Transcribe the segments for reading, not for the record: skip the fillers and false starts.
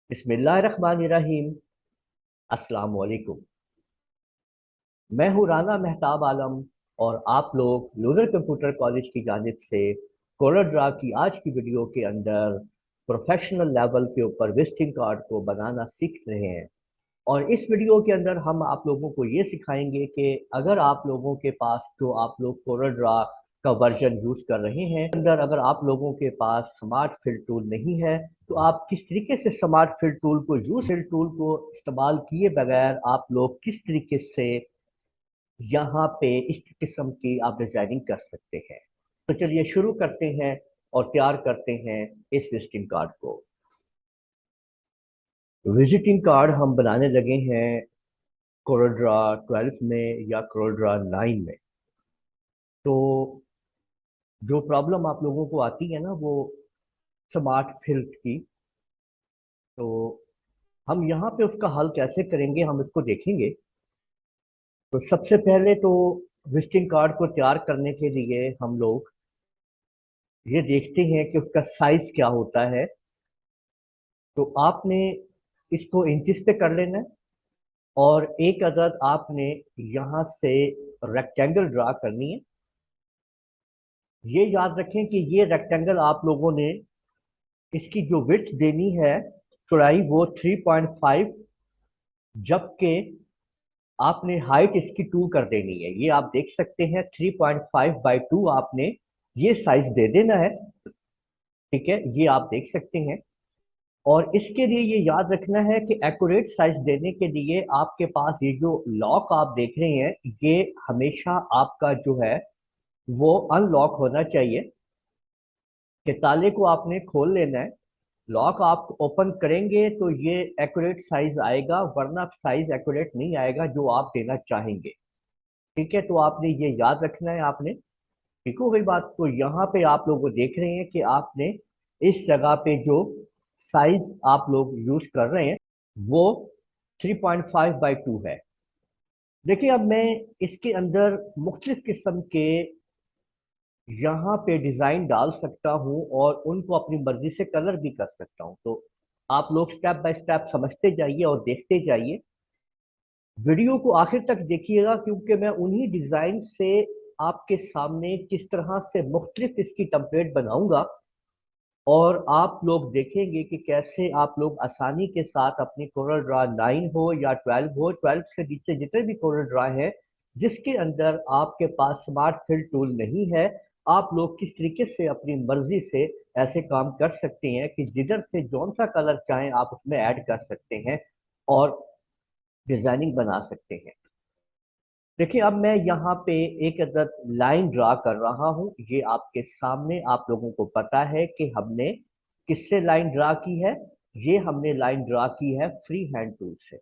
बिस्मिल्लाहिर्रहमानिर्रहीम। अस्सलाम वालेकुम। मैं हूँ राना मेहताब आलम और आप लोग लूनर कंप्यूटर कॉलेज की जानिब से कोरोड्रा की आज की वीडियो के अंदर प्रोफेशनल लेवल के ऊपर विजिटिंग कार्ड को बनाना सीख रहे हैं। और इस वीडियो के अंदर हम आप लोगों को ये सिखाएंगे कि अगर आप लोगों के पास जो आप लोग कोरोड्रा का वर्जन यूज कर रहे हैं अंदर अगर आप लोगों के पास स्मार्ट फिल टूल नहीं है तो आप किस तरीके से स्मार्ट फिल टूल को फिल टूल को इस्तेमाल किए बगैर आप लोग किस तरीके से यहाँ पे इस किस्म की आप डिजाइनिंग कर सकते हैं। तो चलिए शुरू करते हैं और तैयार करते हैं इस विजिटिंग कार्ड को। विजिटिंग कार्ड हम बनाने लगे हैं कोरोड्रा 12 में या कोरोड्रा 9 में। तो जो प्रॉब्लम आप लोगों को आती है ना वो स्मार्ट फिल्ट की, तो हम यहाँ पे उसका हल कैसे करेंगे हम इसको देखेंगे। तो सबसे पहले तो विजिटिंग कार्ड को तैयार करने के लिए हम लोग ये देखते हैं कि उसका साइज क्या होता है। तो आपने इसको इंचिस पे कर लेना है और एक अदद आपने यहाँ से रेक्टेंगल ड्रा करनी है। ये याद रखें कि ये रेक्टेंगल आप लोगों ने इसकी जो विड्थ देनी है चौड़ाई वो 3.5, जबकि आपने हाइट इसकी 2 कर देनी है। ये आप देख सकते हैं 3.5/2 आपने ये साइज दे देना है। ठीक है, ये आप देख सकते हैं। और इसके लिए ये याद रखना है कि एक्यूरेट साइज देने के लिए आपके पास ये जो लॉक आप देख रहे हैं ये हमेशा आपका जो है वो अनलॉक होना चाहिए कि ताले को आपने खोल लेना है। लॉक आप ओपन करेंगे तो ये एक्यूरेट साइज आएगा, वरना साइज एक्यूरेट नहीं आएगा जो आप देना चाहेंगे। ठीक है, तो आपने ये याद रखना है। आपने ठीक हो गई बात। तो यहाँ पे आप लोग वो देख रहे हैं कि आपने इस जगह पे जो साइज आप लोग यूज कर रहे हैं वो 3.5/2 है। देखिए अब मैं इसके अंदर मुख्तलिफ किस्म के यहाँ पे डिजाइन डाल सकता हूँ और उनको अपनी मर्जी से कलर भी कर सकता हूँ। तो आप लोग स्टेप बाय स्टेप समझते जाइए और देखते जाइए। वीडियो को आखिर तक देखिएगा क्योंकि मैं उन्हीं डिजाइन से आपके सामने किस तरह से मुख्तलिफ इसकी टेम्पलेट बनाऊंगा और आप लोग देखेंगे कि कैसे आप लोग आसानी के साथ अपनी कोरल ड्रा 9 हो या 12 हो, 12 से नीचे जितने भी कोरल ड्रा है जिसके अंदर आपके पास स्मार्ट फिल टूल नहीं है, आप लोग किस तरीके से अपनी मर्जी से ऐसे काम कर सकते हैं कि जिधर से जौन सा कलर चाहें आप उसमें ऐड कर सकते हैं और डिजाइनिंग बना सकते हैं। देखिए अब मैं यहाँ पे एक अदद लाइन ड्रा कर रहा हूँ। ये आपके सामने आप लोगों को पता है कि हमने किससे लाइन ड्रा की है। ये हमने लाइन ड्रा की है फ्री हैंड टूल से।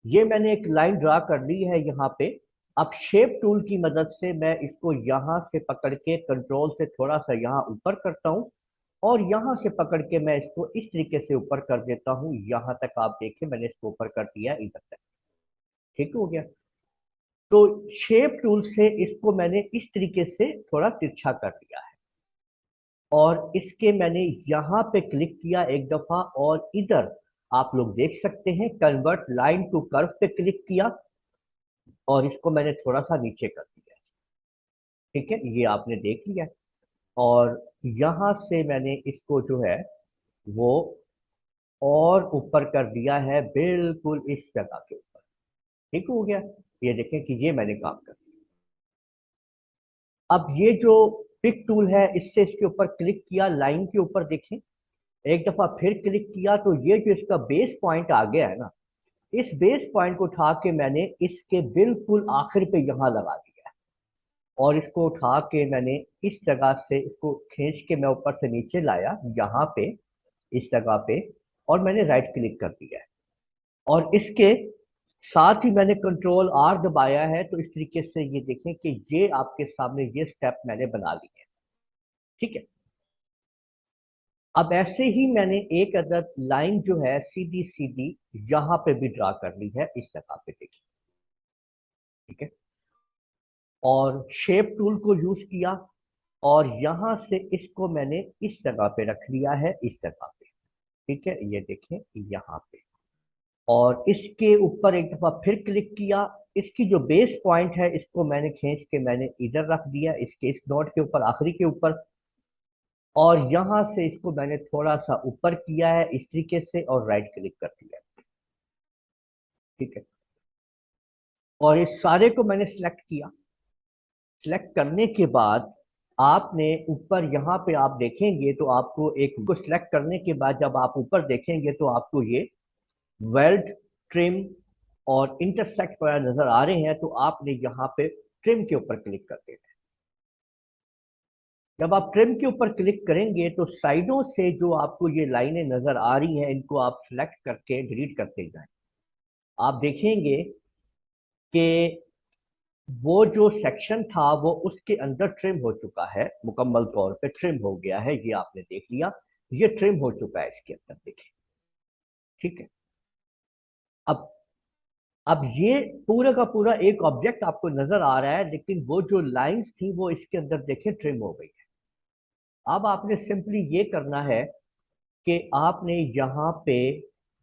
ये मैंने एक लाइन ड्रा कर ली है यहाँ पे। अब शेप टूल की मदद से मैं इसको यहाँ से पकड़ के कंट्रोल से थोड़ा सा यहाँ ऊपर करता हूँ और यहाँ से पकड़ के मैं इसको इस तरीके से ऊपर कर देता हूँ। यहाँ तक आप देखिए मैंने इसको ऊपर कर दिया इधर तक। ठीक हो गया। तो शेप टूल से इसको मैंने इस तरीके से थोड़ा तिरछा कर दिया है और इसके मैंने यहाँ पे क्लिक किया एक दफा और इधर आप लोग देख सकते हैं कन्वर्ट लाइन टू कर्व पे क्लिक किया और इसको मैंने थोड़ा सा नीचे कर दिया। ठीक है, ये आपने देख लिया। और यहाँ से मैंने इसको जो है वो और ऊपर कर दिया है बिल्कुल इस जगह के ऊपर। ठीक हो गया। ये देखें कि ये मैंने काम कर दिया। अब ये जो पिक टूल है इससे इसके ऊपर क्लिक किया, लाइन के ऊपर देखें, एक दफा फिर क्लिक किया तो ये जो इसका बेस पॉइंट आ गया है ना, इस बेस पॉइंट को उठा के मैंने इसके बिल्कुल आखिर पे यहाँ लगा दिया है और इसको उठा के मैंने इस जगह से इसको खींच के मैं ऊपर से नीचे लाया यहाँ पे इस जगह पे और मैंने राइट क्लिक कर दिया है और इसके साथ ही मैंने कंट्रोल आर दबाया है। तो इस तरीके से ये देखें कि ये आपके सामने ये स्टेप मैंने बना लिए हैं। ठीक है, अब ऐसे ही मैंने एक अदद लाइन जो है सीधी सीधी यहां पे भी ड्रा कर ली है इस जगह पे देखिए। ठीक है, और शेप टूल को यूज किया और यहां से इसको मैंने इस जगह पे रख लिया है इस जगह पे। ठीक है, ये देखें यहाँ पे। और इसके ऊपर एक दफा फिर क्लिक किया। इसकी जो बेस पॉइंट है इसको मैंने खींच के मैंने इधर रख दिया, इसके इस नोट के ऊपर, आखिरी के ऊपर। और यहां से इसको मैंने थोड़ा सा ऊपर किया है इस तरीके से और राइट क्लिक कर दिया। ठीक है, और इस सारे को मैंने सिलेक्ट किया। सिलेक्ट करने के बाद आपने ऊपर यहाँ पे आप देखेंगे तो आपको एक को सिलेक्ट करने के बाद जब आप ऊपर देखेंगे तो आपको ये वेल्ड, ट्रिम और इंटरसेक्ट वगैरह नजर आ रहे हैं। तो आपने यहाँ पे ट्रिम के ऊपर क्लिक कर देना है। जब आप ट्रिम के ऊपर क्लिक करेंगे तो साइडों से जो आपको ये लाइनें नजर आ रही हैं इनको आप सिलेक्ट करके डिलीट करते जाएं। आप देखेंगे कि वो जो सेक्शन था वो उसके अंदर ट्रिम हो चुका है, मुकम्मल तौर पे ट्रिम हो गया है। ये आपने देख लिया, ये ट्रिम हो चुका है इसके अंदर, देखिए। ठीक है, अब अब ये पूरा का पूरा एक ऑब्जेक्ट आपको नजर आ रहा है, लेकिन वो जो लाइंस थी वो इसके अंदर देखें ट्रिम हो गई है। अब आपने सिंपली ये करना है कि आपने यहाँ पे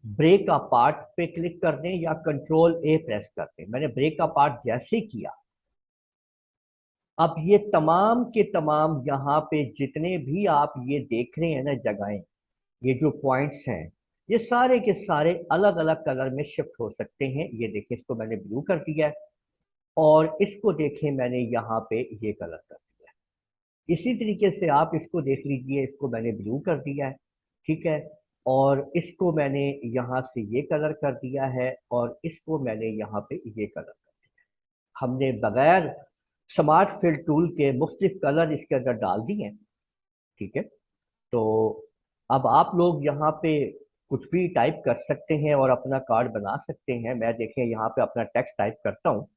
ब्रेक अपार्ट पे क्लिक कर दें या कंट्रोल ए प्रेस कर दें। मैंने ब्रेक अपार्ट जैसे किया, अब ये तमाम के तमाम यहाँ पे जितने भी आप ये देख रहे हैं ना जगहें, ये जो पॉइंट्स हैं, ये सारे के सारे अलग अलग कलर में शिफ्ट हो सकते हैं। ये देखें, इसको मैंने ब्लू कर दिया है और इसको देखें मैंने यहाँ पे ये कलर कर दिया है। इसी तरीके से आप इसको देख लीजिए, इसको मैंने ब्लू कर दिया है। ठीक है, और इसको मैंने यहाँ से ये कलर कर दिया है और इसको मैंने यहाँ पे ये कलर कर दिया है। हमने बगैर स्मार्ट फिल टूल के मुख्तलिफ कलर इसके अंदर डाल दिए हैं। ठीक है, तो अब आप लोग यहाँ पे कुछ भी टाइप कर सकते हैं और अपना कार्ड बना सकते हैं। मैं देखें यहाँ पे अपना टेक्स्ट टाइप करता हूँ।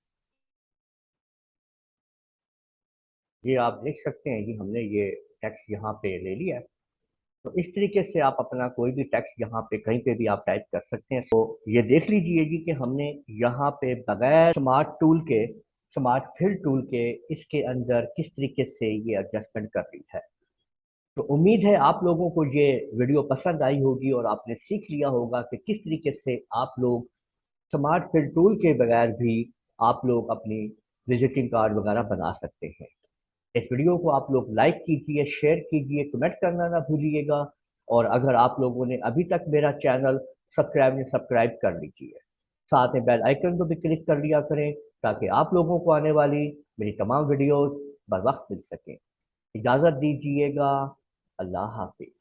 ये आप देख सकते हैं कि हमने ये टेक्स्ट यहाँ पे ले लिया है। तो इस तरीके से आप अपना कोई भी टेक्स्ट यहाँ पे कहीं पे भी आप टाइप कर सकते हैं। तो ये देख लीजिए जी कि हमने यहाँ पे बगैर स्मार्ट टूल के, स्मार्ट फिल टूल के, इसके अंदर किस तरीके से ये एडजस्टमेंट कर दी है। तो उम्मीद है आप लोगों को ये वीडियो पसंद आई होगी और आपने सीख लिया होगा कि किस तरीके से आप लोग स्मार्ट फिल टूल के बगैर भी आप लोग अपनी विजिटिंग कार्ड वगैरह बना सकते हैं। इस वीडियो को आप लोग लाइक कीजिए, शेयर कीजिए, कमेंट करना ना भूलिएगा। और अगर आप लोगों ने अभी तक मेरा चैनल सब्सक्राइब कर लीजिए। साथ में बेल आइकन को भी क्लिक कर लिया करें ताकि आप लोगों को आने वाली मेरी तमाम वीडियोस बर वक्त मिल सकें। इजाज़त दीजिएगा। अल्लाह हाफिज।